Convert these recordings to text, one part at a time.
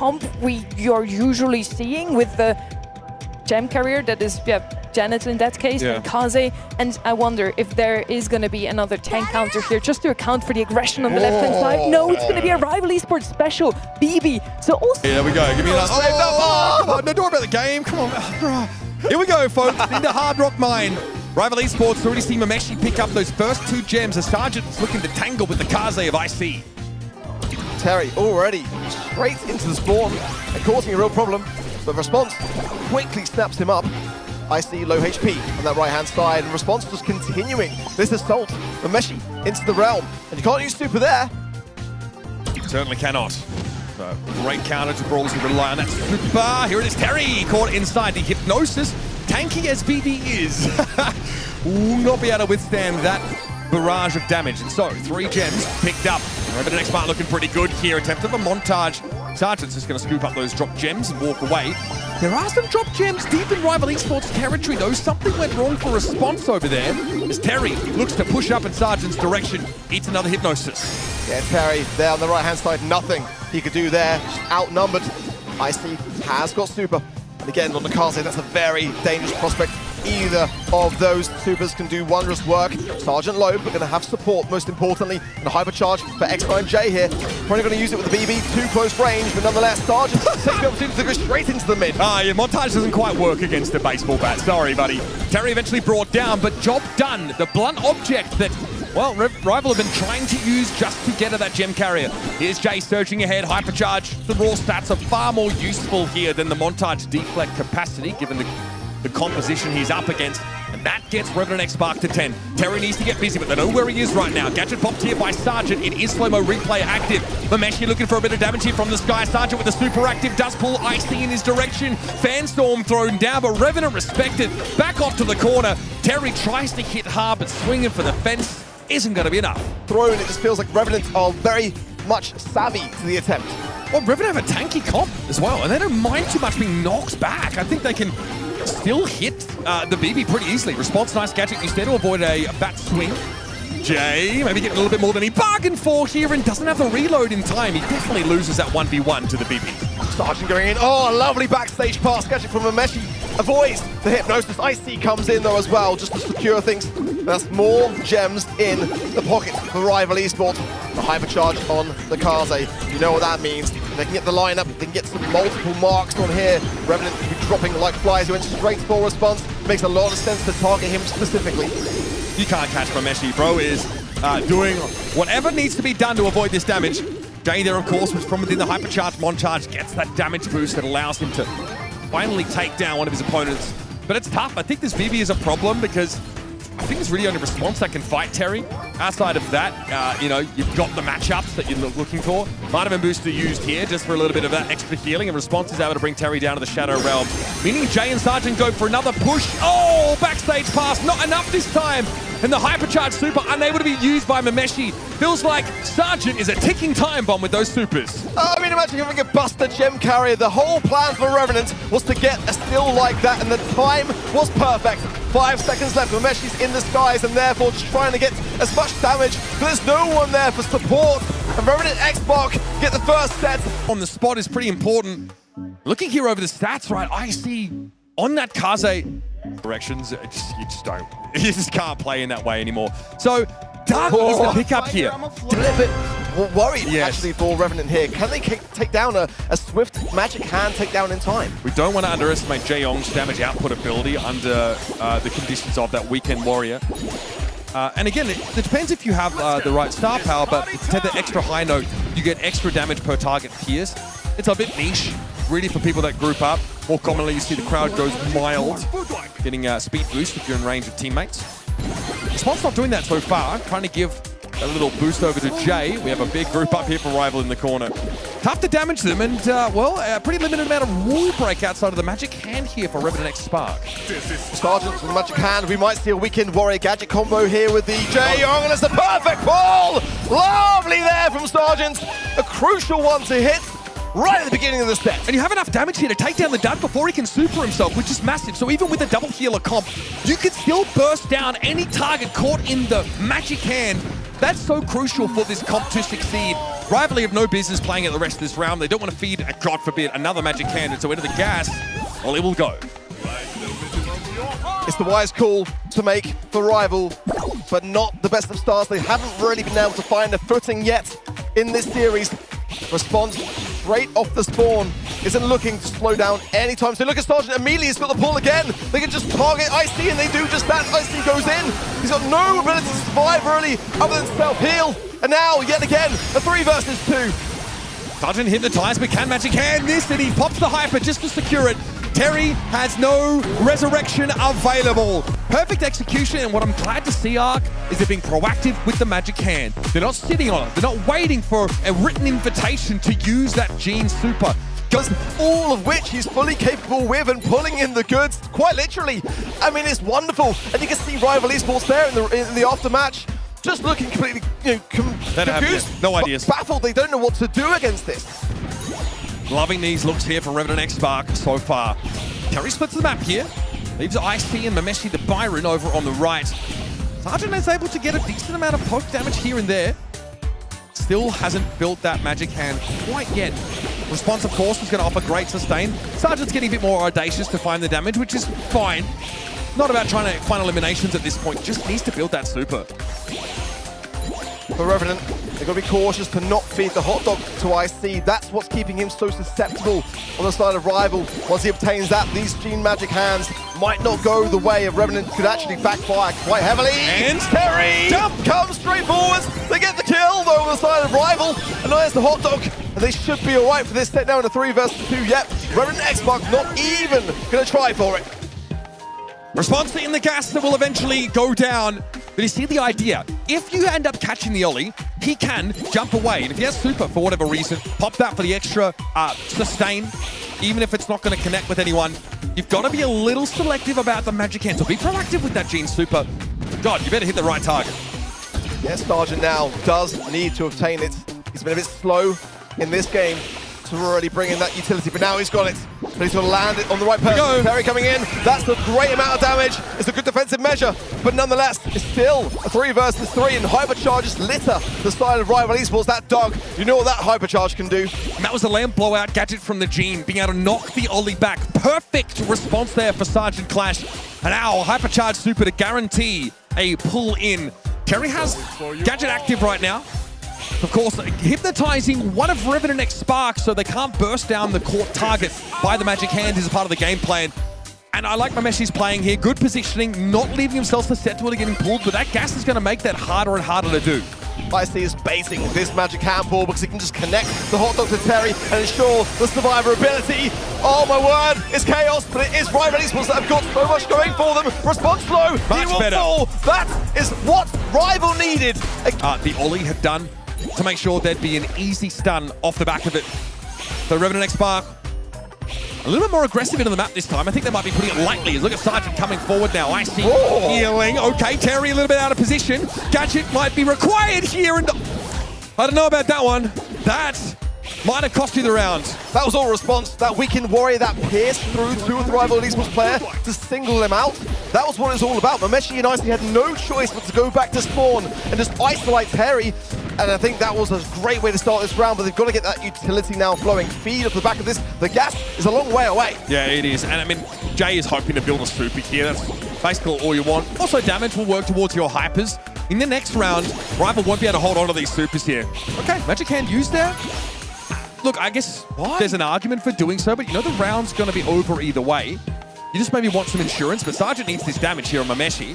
comp you're usually seeing with the gem carrier that is Janet in that case, and Kaze, and I wonder if there is going to be another tank counter here just to account for the aggression on the left-hand side. No, it's going to be a Rival Esports special, BB. So also... Here we go, give me another... come on, no, don't about the game, come on. Here we go, folks, into Hard Rock Mine. Rival Esports already see Mameshi pick up those first 2 gems as Sergeant is looking to tangle with the Kaze of IC. Terry already straight into the spawn and causing a real problem, but Response quickly snaps him up. I see low HP on that right-hand side, and Response just continuing this assault. Mameshi into the realm, and you can't use super there. Certainly cannot. So, great counter to Brawls who rely on that super. Here it is, Terry caught inside the Hypnosis. Tanky as BD is, will not be able to withstand that barrage of damage. And so, 3 gems picked up. REVENANT XSPARK looking pretty good here. Attempt of a montage. Sergeant's just going to scoop up those drop gems and walk away. There are some drop gems deep in Rival Esports territory, though. Something went wrong for Response over there, as Terry looks to push up in Sergeant's direction. Eats another Hypnosis. Yeah, Terry there on the right-hand side, nothing he could do there. Outnumbered. Icy has got super. And again, on the Kaze, that's a very dangerous prospect. Either of those supers can do wondrous work. Sergeant low, but going to have support, most importantly. And a hypercharge for X9J here. Probably going to use it with the BB, too close range, but nonetheless, Sergeant takes the opportunity to go straight into the mid. Yeah, montage doesn't quite work against a baseball bat. Sorry, buddy. Terry eventually brought down, but job done. The blunt object that, well, Rival have been trying to use just to get to that gem carrier. Here's Jay surging ahead, hypercharge. The raw stats are far more useful here than the montage deflect capacity, given the composition he's up against, and that gets REVENANT XSPARK to 10. Terry needs to get busy, but they know where he is right now. Gadget popped here by Sergeant. It is slow-mo replay active. Mameshi looking for a bit of damage here from the sky. Sergeant with the super active does pull IC in his direction. Fanstorm thrown down, but REVENANT respected. Back off to the corner. Terry tries to hit hard, but swinging for the fence isn't going to be enough. Thrown, it just feels like REVENANT are very much savvy to the attempt. Well, REVENANT have a tanky comp as well, and they don't mind too much being knocked back. I think they can still hit the BB pretty easily. Response, nice gadget instead to avoid a bat swing. Jay maybe getting a little bit more than he bargained for here and doesn't have the reload in time. He definitely loses that 1v1 to the BB. Sergeant going in. Oh, a lovely backstage pass. Gadget from Mameshi avoids the Hypnosis. IC comes in though as well just to secure things. That's more gems in the pocket for Rival Esports. The hypercharge on the Kaze. You know what that means. They can get the lineup, they can get some multiple marks on here. REVENANT will be dropping like flies. He went straight for Response. Makes a lot of sense to target him specifically. You can't catch Mameshi. Bro is doing whatever needs to be done to avoid this damage. Jay there, of course, was from within the hypercharge montage, gets that damage boost that allows him to finally take down one of his opponents. But it's tough. I think this BB is a problem because I think it's really only Response that can fight Terry. Outside of that, you know, you've got the matchups that you're looking for. Might have been booster used here just for a little bit of that extra healing, and Response is able to bring Terry down to the Shadow Realm. Meaning Jay and Sergeant go for another push. Oh, backstage pass, not enough this time. And the hypercharge super unable to be used by Mameshi. Feels like Sergeant is a ticking time bomb with those supers. I mean, imagine having a Buster gem carrier. The whole plan for REVENANT was to get a steal like that, and the time was perfect. 5 seconds left. Mameshi's in the skies, and therefore just trying to get as much damage, but there's no one there for support. And REVENANT XSPARK get the first set. On the spot is pretty important. Looking here over the stats, right, I see on that Kaze directions, you just can't play in that way anymore. So Doug is the pickup here. A little bit worried actually for REVENANT here. Can they take down a swift magic hand takedown in time? We don't want to underestimate Jaeyoung's damage output ability under the conditions of that Weekend Warrior. And again, it depends if you have the right star power, but if you take the extra high note, you get extra damage per target pierced. It's a bit niche, really, for people that group up. More commonly, you see the crowd goes mild, getting a speed boost if you're in range of teammates. Response not doing that so far, trying to give a little boost over to Jay. We have a big group up here for Rival in the corner. Tough to damage them, and well, a pretty limited amount of wall break outside of the magic hand here for REVENANT XSPARK. Sergeant with the magic hand. We might see a Weekend Warrior gadget combo here with the Jaeyoung, and it's the perfect ball! Lovely there from Sergeant. A crucial one to hit right at the beginning of the set. And you have enough damage here to take down the Dud before he can super himself, which is massive. So even with a double healer comp, you can still burst down any target caught in the magic hand. That's so crucial for this comp to succeed. Rival have no business playing at the rest of this round. They don't want to feed, God forbid, another magic hand. And so into the gas, well, it will go. It's the wise call to make for Rival, but not the best of starts. They haven't really been able to find a footing yet in this series. Response straight off the spawn isn't looking to slow down anytime soon. Look at Sergeant, immediately he's got the pull again. They can just target IC and they do just that. IC goes in. He's got no ability to survive early other than self-heal. And now, yet again, a 3 versus 2. Sergeant hypnotized, but can magic hand this? And he pops the hyper just to secure it. Terry has no resurrection available. Perfect execution, and what I'm glad to see, Ark, is they're being proactive with the magic hand. They're not sitting on it. They're not waiting for a written invitation to use that Gene Super. All of which he's fully capable with and pulling in the goods, quite literally. I mean, it's wonderful. And you can see Rival Esports there in the aftermatch, just looking completely confused. No ideas. Baffled. They don't know what to do against this. Loving these looks here from REVENANT XSPARK so far. Terry splits the map here. Leaves IC and Mameshi the Byron over on the right. Sergeant is able to get a decent amount of poke damage here and there. Still hasn't built that magic hand quite yet. Response, of course, is going to offer great sustain. Sergeant's getting a bit more audacious to find the damage, which is fine. Not about trying to find eliminations at this point. Just needs to build that super. For REVENANT, they've got to be cautious to not feed the hot dog to IC. That's what's keeping him so susceptible on the side of Rival. Once he obtains that, these Gene magic hands might not go the way of REVENANT. Could actually backfire quite heavily. And Terry jump comes straight forwards. They get the kill though on the side of Rival. And there's the hot dog. And they should be all right for this set now in a 3 versus 2. Yep, REVENANT XSPARK not even going to try for it. Response in the gas that will eventually go down. But you see the idea. If you end up catching the Ollie, he can jump away. And if he has super for whatever reason, pop that for the extra sustain. Even if it's not going to connect with anyone, you've got to be a little selective about the magic hand. So be proactive with that Gene super. God, you better hit the right target. Yes, Sergeant now does need to obtain it. He's been a bit slow in this game to really bring in that utility, but now he's got it. But he's got to land it on the right person. Terry coming in. That's a great amount of damage. It's a good defensive measure, but nonetheless, it's still a 3 versus 3, and hypercharges litter the side of Rival Esports. That dog, you know what that hypercharge can do. And that was a lamp blowout gadget from the Gene, being able to knock the Ollie back. Perfect response there for Sergeant Clash. And now, hypercharge super to guarantee a pull in. Terry has gadget active right now. Of course, hypnotizing one of REVENANT XSPARK so they can't burst down the court target by the magic hand is a part of the game plan. And I like Mameshi's playing here. Good positioning, not leaving himself susceptible to getting pulled, but that gas is going to make that harder and harder to do. IC is baiting this magic hand pull because he can just connect the hot dog to Terry and ensure the survivability. Oh my word, it's chaos, but it is Rival Esports that have got so much going for them. Response low, he will fall. That is what Rival needed. The Ollie had done to make sure there'd be an easy stun off the back of it. So REVENANT XSPARK a little bit more aggressive into the map this time. I think they might be putting it lightly. Look at Sergeant coming forward now. I see healing. Okay, Terry a little bit out of position. Gadget might be required here. And I don't know about that one. That might have cost you the round. That was all response. That weakened warrior that pierced through two of the Rival Esports player to single them out. That was what it was all about. Mameshi and IC had no choice but to go back to spawn and just isolate Terry. And I think that was a great way to start this round, but they've got to get that utility now flowing. Feed off the back of this. The gas is a long way away. Yeah, it is. And I mean, Jay is hoping to build a super here. That's basically all you want. Also, damage will work towards your hypers. In the next round, Rival won't be able to hold on to these supers here. Okay, Magic Hand used there. Look, I guess there's an argument for doing so, but you know the round's going to be over either way. You just maybe want some insurance, but Sergeant needs this damage here on Mameshi.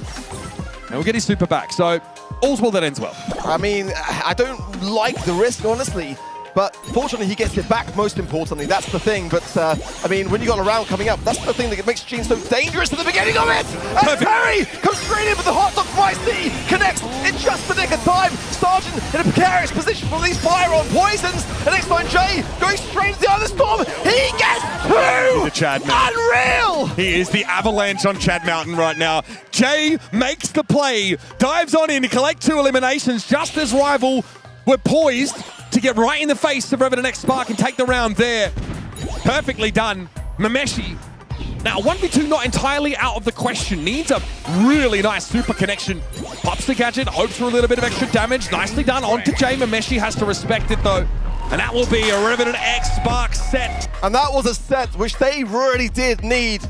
And we'll get his super back. So, all's well that ends well. I mean, I don't like the risk, honestly. But fortunately, he gets it back, most importantly. That's the thing. But, I mean, when you got a round coming up, that's the thing that makes Gene so dangerous at the beginning of it! And Terry comes straight in with the hot dog from IC, connects in just the nick of time. Sergeant in a precarious position from these fire on poisons. And next time, Jay going straight into the other storm. He gets two! The Chad Mountain. Unreal! He is the avalanche on Chad Mountain right now. Jay makes the play, dives on in to collect 2 eliminations just as Rival were poised to get right in the face of REVENANT XSPARK and take the round there. Perfectly done. Mameshi Now, 1v2 not entirely out of the question. Needs a really nice super connection. Pops the gadget, hopes for a little bit of extra damage. Nicely done onto Jay. Memeshi has to respect it, though. And that will be a REVENANT XSPARK set. And that was a set which they really did need,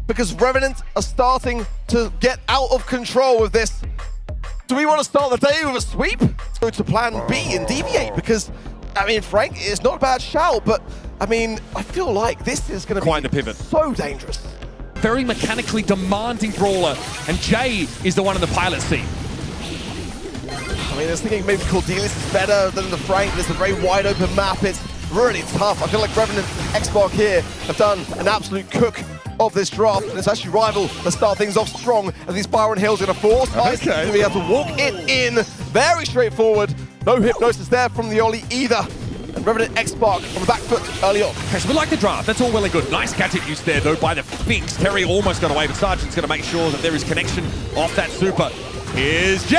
because REVENANT are starting to get out of control with this. Do we want to start the day with a sweep? Go to plan B and deviate, because, I mean, Frank, it's not a bad shout, but, I mean, I feel like this is going to be Quite the pivot. So dangerous. Very mechanically demanding brawler, and Jay is the one in the pilot seat. I mean, I was thinking maybe Cordelis is better than the Frank. It's a very wide open map. It's really tough. I feel like REVENANT and XSPARK here have done an absolute cook of this draft, and it's actually Rival that start things off strong, and these Byron Hills are going to force Ice to be able to walk it in. Very straightforward. No hypnosis there from the Ollie either. And REVENANT XSPARK on the back foot early on. Okay, so we like the draft. That's all well and good. Nice gadget use there, though, by the Finks. Terry almost got away, but Sergeant's going to make sure that there is connection off that super. Here's Jay!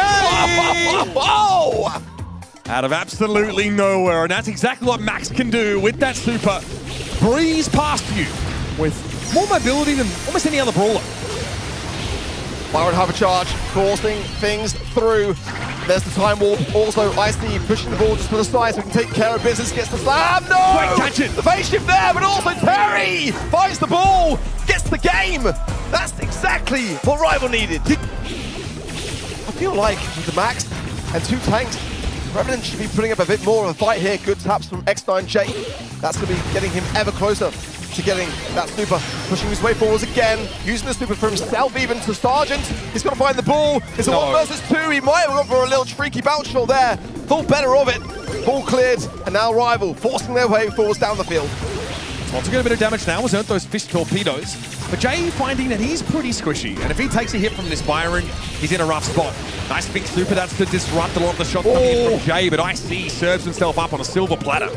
Oh! Out of absolutely nowhere, and that's exactly what Max can do with that super. Breeze past you with more mobility than almost any other brawler. Byron Hovercharge forcing things through. There's the time warp. Also, Icy pushing the ball just to the side so he can take care of business. Gets the slam. No! Great catch it. The phase shift there, but also Terry finds the ball, gets the game. That's exactly what Rival needed. I feel like with the Max and 2 tanks, REVENANT should be putting up a bit more of a fight here. Good taps from X9J. That's going to be getting him ever closer to getting that super, pushing his way forwards again, using the super for himself even to Sergeant. He's got to find the ball. It's a 1 versus 2. He might have gone for a little tricky bounce shot there. Thought better of it. Ball cleared, and now Rival forcing their way forwards down the field. Wants to get a bit of damage now, has earned those fish torpedoes. But Jay finding that he's pretty squishy, and if he takes a hit from this Byron, he's in a rough spot. Nice big super, that's to disrupt a lot of the shots coming in from Jay, but IC serves himself up on a silver platter.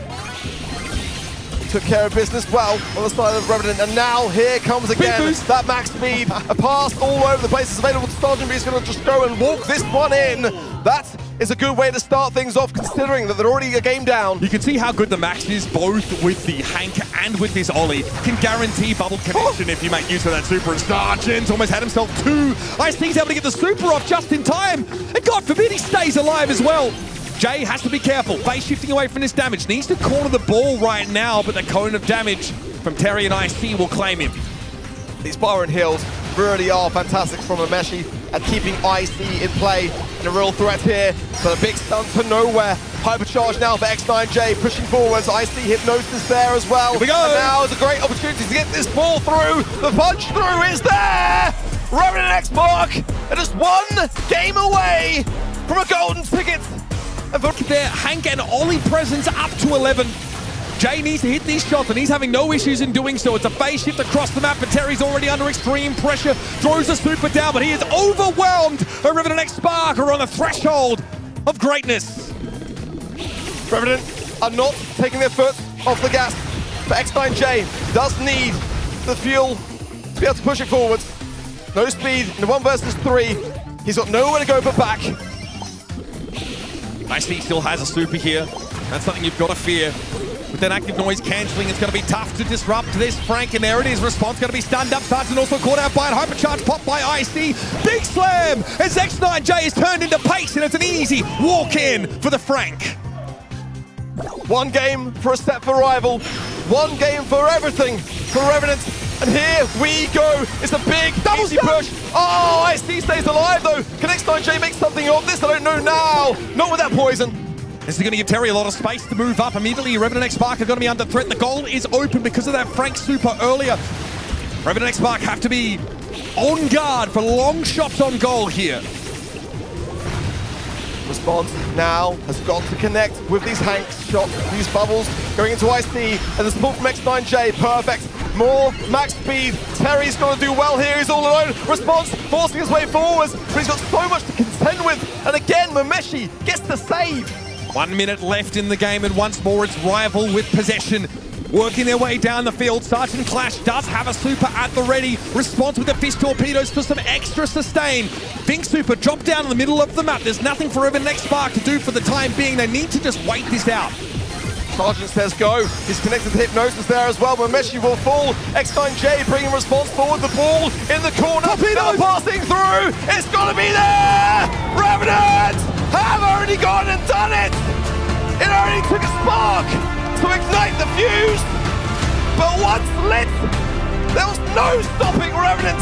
Took care of business well on the side of REVENANT, and now here comes again that max speed. A pass all over the place is available to Sergeant, but he's going to just go and walk this one in. That is a good way to start things off, considering that they're already a game down. You can see how good the Max is, both with the Hank and with this Ollie. Can guarantee bubble connection if you make use of that super, and Sergeant almost had himself 2. IC's able to get the super off just in time, and God forbid he stays alive as well. Jay has to be careful. Phase shifting away from this damage. Needs to corner the ball right now, but the cone of damage from Terry and IC will claim him. These Byron Hills really are fantastic from Memeshi at keeping IC in play. And a real threat here, but a big stun to nowhere. Hypercharge now for X9J, pushing forwards. IC hypnosis there as well. Here we go. And now is a great opportunity to get this ball through. The punch through is there! REVENANT XSPARK are just 1 game away from a golden ticket. And for their Hank and Ollie presence up to 11. Jay needs to hit these shots, and he's having no issues in doing so. It's a phase shift across the map, but Terry's already under extreme pressure. Throws the super down, but he is overwhelmed. REVENANT XSPARK are on the threshold of greatness. REVENANT are not taking their foot off the gas, but X9J does need the fuel to be able to push it forwards. No speed in the 1 versus 3. He's got nowhere to go but back. IC still has a super here. That's something you've got to fear. With that active noise cancelling, it's going to be tough to disrupt this Frank, and there it is. Response going to be stunned up. Sergeant also caught out by it. Hypercharge popped by IC. Big slam as X9J is turned into pace, and it's an easy walk-in for the Frank. 1 game for a set for Rival. 1 game for everything for REVENANT. And here we go. It's a big, easy push. Oh, IC stays alive though. Can X9J make something of this? I don't know now. Not with that poison. This is going to give Terry a lot of space to move up immediately. REVENANT XSPARK are going to be under threat. The goal is open because of that Frank super earlier. REVENANT XSPARK have to be on guard for long shots on goal here. Response now has got to connect with these Hanks shots, these bubbles going into IC, and the support from X9J, perfect. More max speed. Terry's got to do well here. He's all alone. Response forcing his way forwards, but he's got so much to contend with. And again, Memeshi gets the save. 1 minute left in the game, and once more it's Rival with possession. Working their way down the field. Sergeant Clash does have a super at the ready. Response with the fish torpedoes for some extra sustain. Fink super drop down in the middle of the map. There's nothing for REVENANT XSPARK to do for the time being. They need to just wait this out. Sergeant says go. He's connected to Hypnosis there as well, but Meshi will fall. X9J bringing response forward. The ball in the corner. Now passing through. It's got to be there. Revenant have already gone and done it. It only took a spark to ignite the fuse. But once lit, there was no stopping Revenant.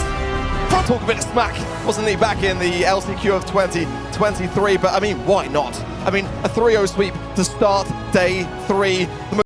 Talk a bit of smack, wasn't he, back in the LCQ of 2023? But I mean, why not? I mean, a 3-0 sweep to start day 3.